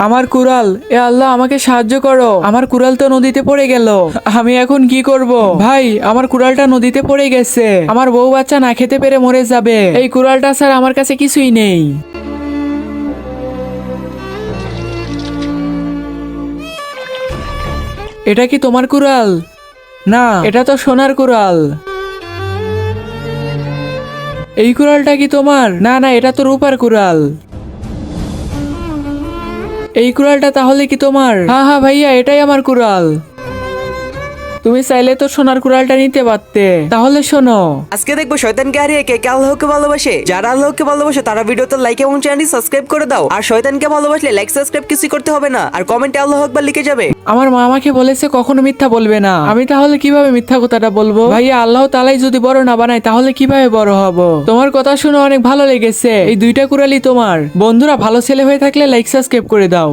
আমার কুড়াল, এ আল্লাহ আমাকে সাহায্য করো, আমার কুড়াল তো নদীতে পড়ে গেল, আমি এখন কি করব? ভাই, আমার কুড়ালটা নদীতে পড়ে গেছে, আমার বউ বাচ্চা না খেতে পেরে মরে যাবে, এই কুড়ালটা স্যার আমার কাছে কিছুই নেই। এটা কি তোমার কুড়াল? না, এটা তো সোনার কুড়াল। এই কুড়ালটা কি তোমার? না না, এটা তো রূপার কুড়াল। এই কুড়ালটা তাহলে কি তোমার? হ্যাঁ হ্যাঁ ভাইয়া, এটাই আমার কুড়াল। তুমি চাইলে তো সোনার কুড়ালটা নিতে পারতে। তাহলে শোনো, আজকে দেখবো শয়তানকে হারিয়ে কে কে আল্লাহকে ভালোবাসে। যারা আল্লাহকে ভালোবাসে তারা ভিডিওতে লাইক এবং চ্যানেলটি সাবস্ক্রাইব করে দাও। আর শয়তানকে ভালোবাসলে লাইক সাবস্ক্রাইব কিছু করতে হবে না, আর কমেন্টে আল্লাহ আকবার লিখে যাবে। আমার মা আমাকে বলেছে কখনো মিথ্যা বলবে না, আমি তাহলে কিভাবে মিথ্যা কথাটা বলবো? ভাইয়া, আল্লাহ তালাই যদি বড় না বানায় তাহলে কিভাবে বড় হব? তোমার কথা শুনে অনেক ভালো লেগেছে, এই দুইটা কুড়ালই তোমার। বন্ধুরা, ভালো ছেলে হয়ে থাকলে লাইক সাবস্ক্রাইব করে দাও।